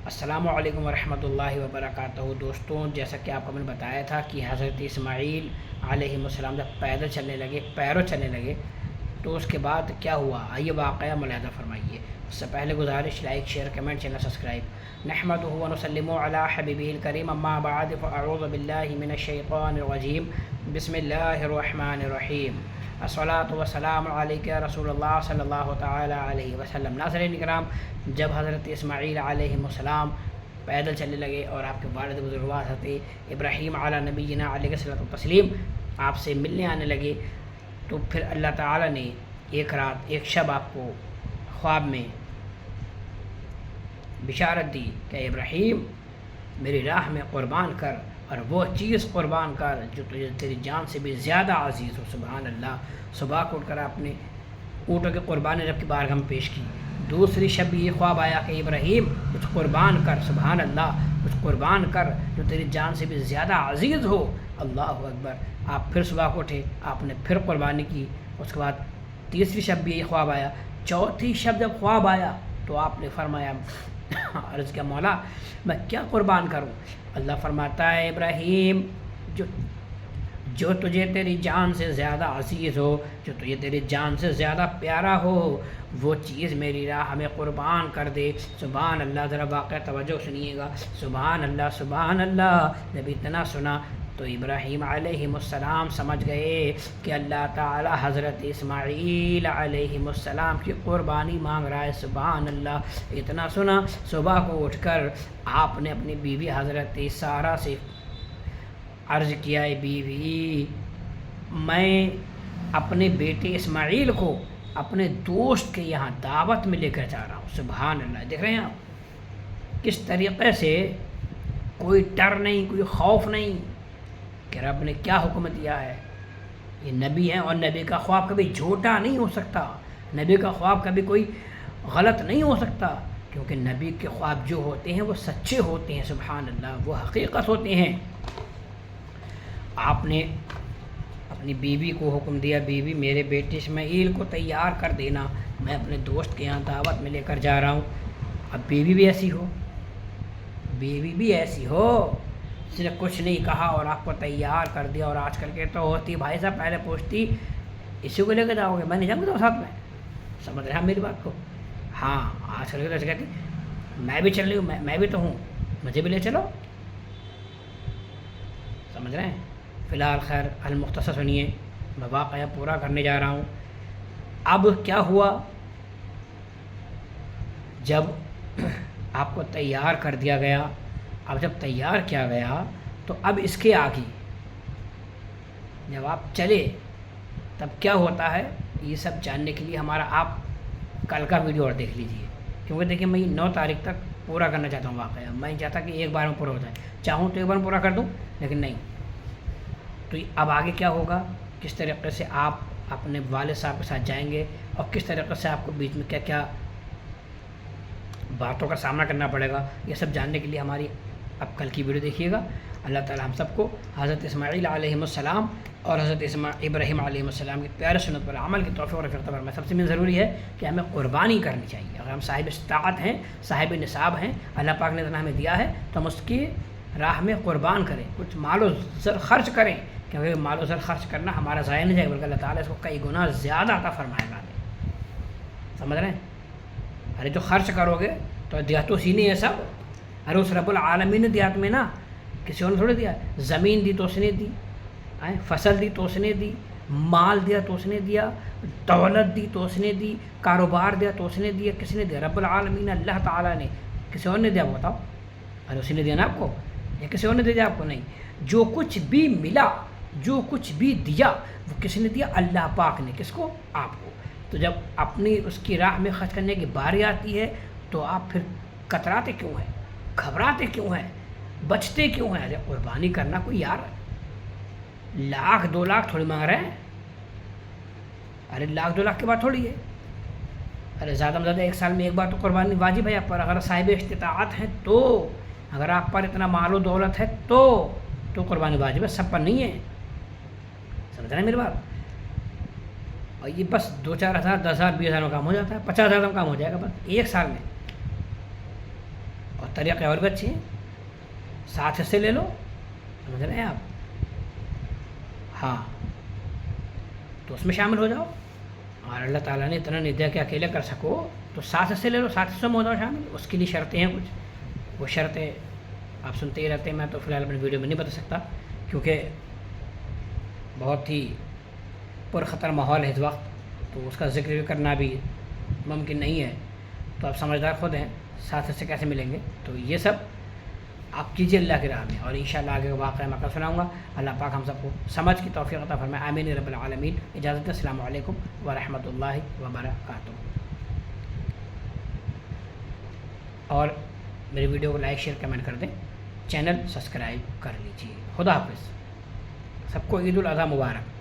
السلام علیکم ورحمۃ اللہ وبرکاتہ دوستوں، جیسا کہ آپ کو میں نے بتایا تھا کہ حضرت اسماعیل علیہ السلام جب پیدل چلنے لگے، پیروں چلنے لگے، تو اس کے بعد کیا ہوا، آئیے واقعہ ملاحظہ فرمائیے۔ اس سے پہلے گزارش، like, share, comment, channel subscribe. نحمدہ ونسلم علی حبیبہ الکریم، اما بعد فاعوذ باللہ من الشیطان الرجیم، بسم اللہ الرحمن الرحیم۔ الصلاۃ والسلام علیک یا رسول اللہ صلی اللہ تعالی علیہ وسلم۔ ناظرین کرام، جب حضرت اسماعیل علیہ السلام پیدل چلنے لگے اور آپ کے والد بزرگ حضرت ابراہیم علی نبینا علیہ الصلوۃ والتسلیم آپ سے ملنے آنے لگے، تو پھر اللہ تعالیٰ نے ایک شب آپ کو خواب میں بشارت دی کہ ابراہیم میری راہ میں قربان کر، اور وہ چیز قربان کر جو تجھے تیری جان سے بھی زیادہ عزیز ہو۔ سبحان اللہ۔ صبح کو اٹھ کر آپ نے اونٹوں کی قربانی رب کی بارگاہ میں پیش کی۔ دوسری شب یہ خواب آیا کہ ابراہیم کچھ قربان کر، سبحان اللہ، کچھ قربان کر جو تیری جان سے بھی زیادہ عزیز ہو۔ اللہ اکبر۔ آپ پھر صبح کو اٹھے، آپ نے پھر قربانی کی۔ اس کے بعد تیسری شب بھی یہ خواب آیا۔ چوتھی شب جب خواب آیا تو آپ نے فرمایا، عرض کیا مولا میں کیا قربان کروں؟ اللہ فرماتا ہے ابراہیم جو تجھے تیری جان سے زیادہ عزیز ہو، جو تجھے تیری جان سے زیادہ پیارا ہو، وہ چیز میری راہ میں قربان کر دے۔ سبحان اللہ۔ ذرا واقعہ توجہ سنیے گا۔ سبحان اللہ، سبحان اللہ۔ جب اتنا سنا تو ابراہیم علیہ السلام سمجھ گئے کہ اللہ تعالی حضرت اسماعیل علیہ السلام کی قربانی مانگ رہا ہے۔ سبحان اللہ۔ اتنا سنا، صبح کو اٹھ کر آپ نے اپنی بیوی حضرت سارہ سے عرض کیا، ہے بیوی میں اپنے بیٹے اسماعیل کو اپنے دوست کے یہاں دعوت میں لے کر جا رہا ہوں۔ سبحان اللہ۔ دیکھ رہے ہیں آپ کس طریقے سے، کوئی ڈر نہیں، کوئی خوف نہیں کہ رب نے کیا حکم دیا ہے۔ یہ نبی ہیں اور نبی کا خواب کبھی جھوٹا نہیں ہو سکتا، نبی کا خواب کبھی کوئی غلط نہیں ہو سکتا، کیونکہ نبی کے خواب جو ہوتے ہیں وہ سچے ہوتے ہیں۔ سبحان اللہ، وہ حقیقت ہوتے ہیں۔ آپ نے اپنی بیوی کو حکم دیا، بیوی میرے بیٹے اسماعیل کو تیار کر دینا، میں اپنے دوست کے یہاں دعوت میں لے کر جا رہا ہوں۔ اب بیوی بھی ایسی ہو، بیوی بھی ایسی ہو، صرف کچھ نہیں کہا اور آپ کو تیار کر دیا۔ اور آج کل کے تو ہوتی بھائی صاحب پہلے پوچھتی اسی کو لے کے جاؤ گے، میں نہیں جاؤں گا ساتھ میں، سمجھ رہے ہیں میری بات کو؟ ہاں، آج کل کے تو ایسے کہتی میں بھی چل رہی ہوں، میں بھی تو ہوں، مجھے بھی لے چلو، سمجھ رہے ہیں؟ فی الحال خیر المختصر سنیے، میں واقعہ پورا کرنے جا رہا ہوں۔ اب کیا ہوا، جب آپ کو تیار کر دیا گیا، اب جب تیار کیا گیا تو اب اس کے آگے جب آپ چلے تب کیا ہوتا ہے، یہ سب جاننے کے لیے ہمارا آپ کل کا ویڈیو اور دیکھ لیجئے، کیونکہ دیکھیں میں 9 تاریخ تک پورا کرنا چاہتا ہوں واقعہ، میں نہیں چاہتا کہ ایک بار میں پورا ہو جائے، چاہوں تو ایک بار میں پورا کر دوں لیکن نہیں۔ تو اب آگے کیا ہوگا، کس طریقے سے آپ اپنے والد صاحب کے ساتھ جائیں گے اور کس طریقے سے آپ کو بیچ میں کیا کیا باتوں کا سامنا کرنا پڑے گا، یہ سب جاننے کے لیے ہماری اب کل کی ویڈیو دیکھیے گا۔ اللہ تعالی ہم سب کو حضرت اسماعیل علیہ السلام اور حضرت ابراہیم علیہ السلام کی پیارے سنت پر عمل کی توفیق اور رفیق پر میں سب سے ضروری ہے کہ ہمیں قربانی کرنی چاہیے۔ اگر ہم صاحب استطاعت ہیں، صاحب نصاب ہیں، اللہ پاک نے اتنا ہمیں دیا ہے تو ہم اس کی راہ میں قربان کریں، کچھ مال و زر خرچ کریں، کیونکہ مال و زر خرچ کرنا ہمارا ضائع نہیں جائے بلکہ اللہ تعالیٰ اس کو کئی گنا زیادہ عطا فرمائے گا۔ سمجھ رہے ہیں؟ ارے جو خرچ کرو گے تو دیا تو اسی نے ہے سب، ارے اس رب العالمین نے دیا تمہیں نا، کسی اور نے تھوڑے دیا۔ زمین دی تو اس نے دی، فصل دی تو اس نے دی، مال دیا تو اس نے دیا، دولت دی تو اس نے دی، کاروبار دیا تو اس نے دیا، کس نے دیا؟ رب العالمین اللہ تعالیٰ نے۔ کسی اور نے دیا بتاؤ؟ ارے اسی نے دیا نا آپ کو، یا کسی اور نے دیا آپ کو؟ نہیں، جو کچھ بھی ملا، جو کچھ بھی دیا وہ کس نے دیا؟ اللہ پاک نے۔ کس کو؟ آپ کو۔ تو جب اپنی اس کی راہ میں خرچ کرنے کی باری آتی ہے تو آپ پھر کتراتے کیوں ہیں، گھبراتے کیوں ہیں، بچتے کیوں ہیں؟ ارے قربانی کرنا کوئی یار 1,00,000 2,00,000 تھوڑی مانگ رہے ہیں، ارے 1,00,000 2,00,000 کی بات تھوڑی ہے، ارے زیادہ میں زیادہ 1 سال میں ایک بار تو قربانی واجب ہے آپ پر، اگر صاحب استطاعت ہیں تو، اگر آپ پر اتنا مال و دولت ہے تو قربانی واجب ہے، سب پر نہیں ہے، سمجھ رہے ہیں میری بات؟ اور یہ بس 2-4 ہزار 10,000 20,000 میں کام ہو جاتا ہے، 50,000 میں کام ہو جائے گا بس 1 سال میں، اور طریقے اور بھی اچھے ہیں. 7 حصے لے لو, سمجھ رہے ہیں آپ؟ ہاں, تو اس میں شامل ہو جاؤ. اور اللہ تعالیٰ نے اتنا نہیں دیا کہ اکیلے کر سکو, تو 7 حصے لے لو, 7 حصوں میں ہو جاؤ شامل. اس کے لیے شرطیں ہیں کچھ, وہ شرطیں آپ سنتے ہی رہتے ہیں. میں تو فی الحال اپنی ویڈیو میں نہیں بتا سکتا, کیونکہ بہت ہی پرخطر ماحول ہے اس وقت, تو اس کا ذکر بھی کرنا بھی ممکن نہیں ہے. تو آپ سمجھدار خود ہیں, 7 حصے کیسے ملیں گے؟ تو یہ سب آپ کیجیے اللہ کی راہ میں, اور انشاءاللہ آگے کا واقعہ میں کل سناؤں گا. اللہ پاک ہم سب کو سمجھ کی توفیق عطا فرمائے, آمین رب العالمین. اجازت ہے, السلام علیکم ورحمۃ اللہ وبرکاتہ. اور میری ویڈیو کو لائک شیئر کمنٹ کر دیں, چینل سبسکرائب کر لیجیے. خدا حافظ, سب کو عید الاضحیٰ مبارک.